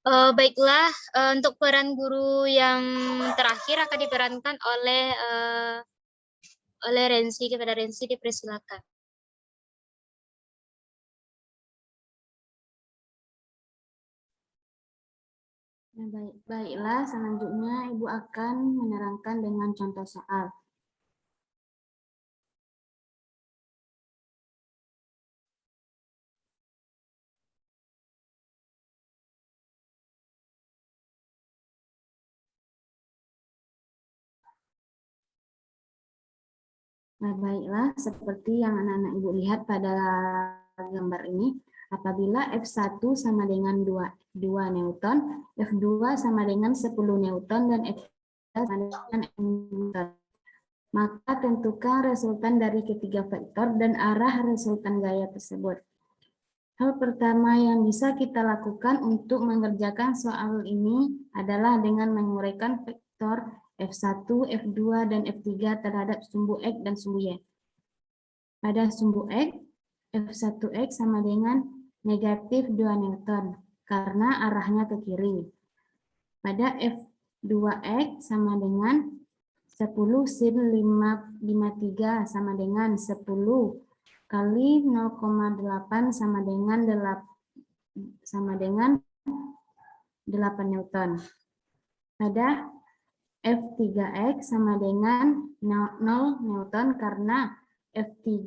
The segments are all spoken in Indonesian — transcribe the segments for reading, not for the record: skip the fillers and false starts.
Baiklah, untuk peran guru yang terakhir akan diperankan oleh Rensi. Kepada Rensi dipersilakan. Nah, baiklah, selanjutnya Ibu akan menerangkan dengan contoh soal. Nah, baiklah, seperti yang anak-anak Ibu lihat pada gambar ini, apabila F1 sama dengan 2 Newton, F2 sama dengan 10 Newton, dan F3 sama dengan M Newton. Maka tentukan resultan dari ketiga vektor dan arah resultan gaya tersebut. Hal pertama yang bisa kita lakukan untuk mengerjakan soal ini adalah dengan menguraikan vektor F1, F2, dan F3 terhadap sumbu X dan sumbu Y. Pada sumbu X, F1X sama dengan negatif 2 Newton, karena arahnya ke kiri. Pada F2X sama dengan 10 sin 53 sama dengan 10 kali 0,8 sama dengan 8 Newton. Pada F3X sama dengan 0 Newton karena F3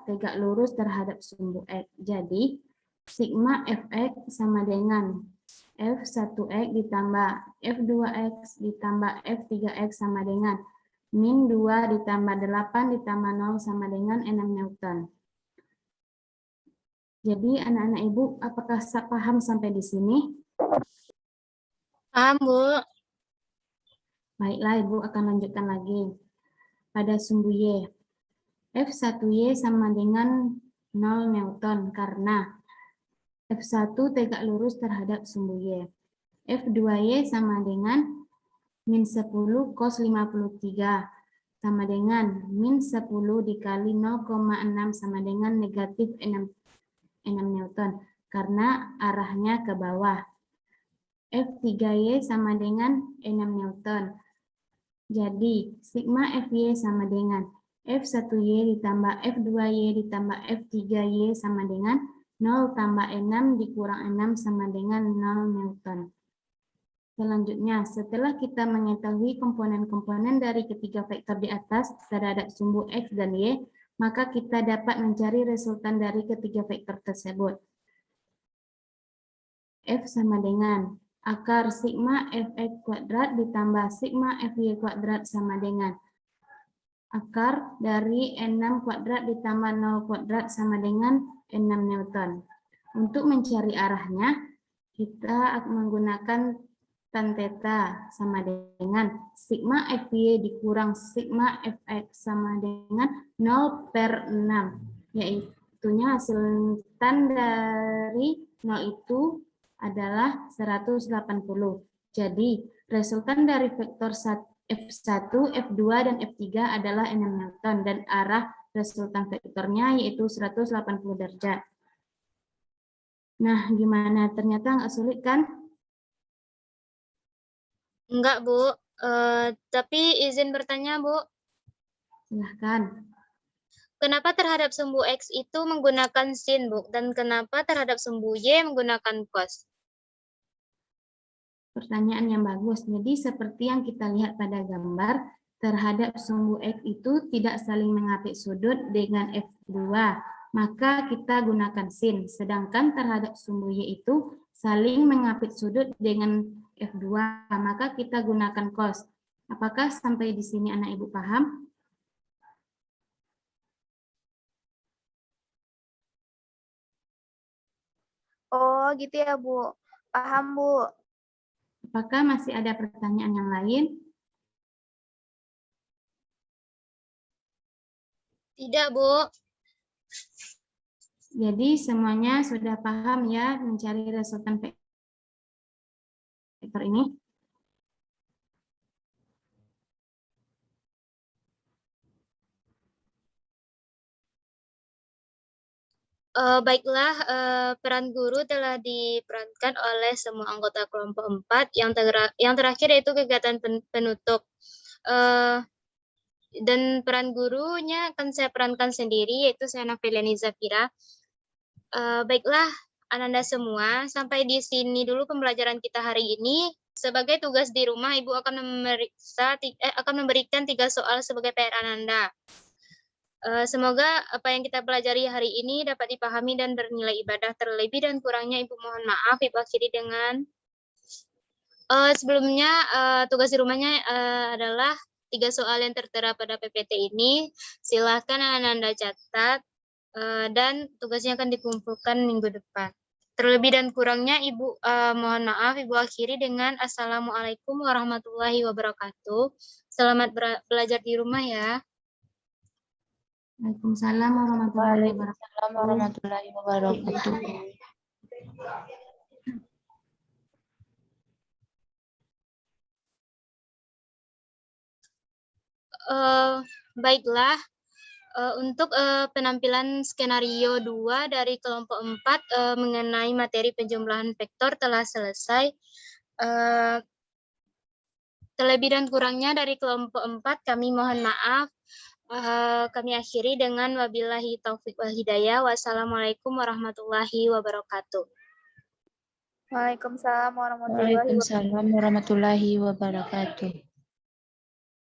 tegak lurus terhadap sumbu X. Jadi, sigma Fx sama dengan F1X ditambah F2X ditambah F3X sama dengan min 2 ditambah 8 ditambah 0 sama dengan 6 Newton. Jadi, anak-anak Ibu, apakah paham sampai di sini? Paham, Bu. Baiklah, Ibu akan lanjutkan lagi. Pada sumbu Y, F1Y sama dengan 0 Newton karena F1 tegak lurus terhadap sumbu Y. F2Y sama dengan min 10 cos 53 sama dengan min 10 dikali 0,6 sama dengan negatif 6 Newton karena arahnya ke bawah. F3Y sama dengan 6 Newton. Jadi, sigma Fy sama dengan F1Y ditambah F2Y ditambah F3Y sama dengan 0 tambah 6 dikurang 6 sama dengan 0 Newton. Selanjutnya, setelah kita mengetahui komponen-komponen dari ketiga vektor di atas terhadap sumbu X dan Y, maka kita dapat mencari resultan dari ketiga vektor tersebut. F sama dengan akar sigma Fx kuadrat ditambah sigma Fy kuadrat sama dengan akar dari 6 kuadrat ditambah 0 kuadrat sama dengan 6 Newton. Untuk mencari arahnya, kita akan menggunakan tan theta sama dengan sigma Fy dikurang sigma Fx sama dengan 0 per 6. Yaitunya hasil tan dari 0 itu adalah 180. Jadi, resultan dari vektor F1, F2, dan F3 adalah 6 Newton dan arah resultan vektornya yaitu 180 derajat. Nah, gimana? Ternyata nggak sulit kan? Enggak, Bu. Tapi izin bertanya, Bu. Silahkan. Kenapa terhadap sumbu X itu menggunakan sin, Bu? Dan kenapa terhadap sumbu Y menggunakan cos? Pertanyaan yang bagus. Jadi seperti yang kita lihat pada gambar, terhadap sumbu X itu tidak saling mengapit sudut dengan F2, maka kita gunakan sin. Sedangkan terhadap sumbu Y itu saling mengapit sudut dengan F2, maka kita gunakan cos. Apakah sampai di sini anak Ibu paham? Oh, gitu ya, Bu. Paham, Bu. Apakah masih ada pertanyaan yang lain? Tidak, Bu. Jadi semuanya sudah paham ya mencari resultan vektor ini? Baiklah, peran guru telah diperankan oleh semua anggota kelompok 4. Yang terakhir yaitu kegiatan penutup. Dan peran gurunya akan saya perankan sendiri, yaitu saya Nafiliani Zafira. Baiklah, Ananda semua, sampai di sini dulu pembelajaran kita hari ini. Sebagai tugas di rumah, Ibu akan memberikan 3 soal sebagai PR Ananda. Semoga apa yang kita pelajari hari ini dapat dipahami dan bernilai ibadah. Terlebih dan kurangnya Ibu mohon maaf. Ibu akhiri dengan sebelumnya tugas di rumahnya adalah 3 soal yang tertera pada PPT ini. Silakan Ananda catat dan tugasnya akan dikumpulkan minggu depan. Terlebih dan kurangnya Ibu mohon maaf. Ibu akhiri dengan Assalamualaikum warahmatullahi wabarakatuh. Selamat belajar di rumah ya. Waalaikumsalam warahmatullahi wabarakatuh. Waalaikumsalam warahmatullahi wabarakatuh. Baiklah, untuk penampilan skenario 2 dari kelompok 4 mengenai materi penjumlahan vektor telah selesai. Terlebih dan kurangnya dari kelompok 4 kami mohon maaf. Kami akhiri dengan wabillahi taufik wal hidayah. Wassalamualaikum warahmatullahi wabarakatuh. Waalaikumsalam warahmatullahi wabarakatuh. Waalaikumsalam warahmatullahi wabarakatuh.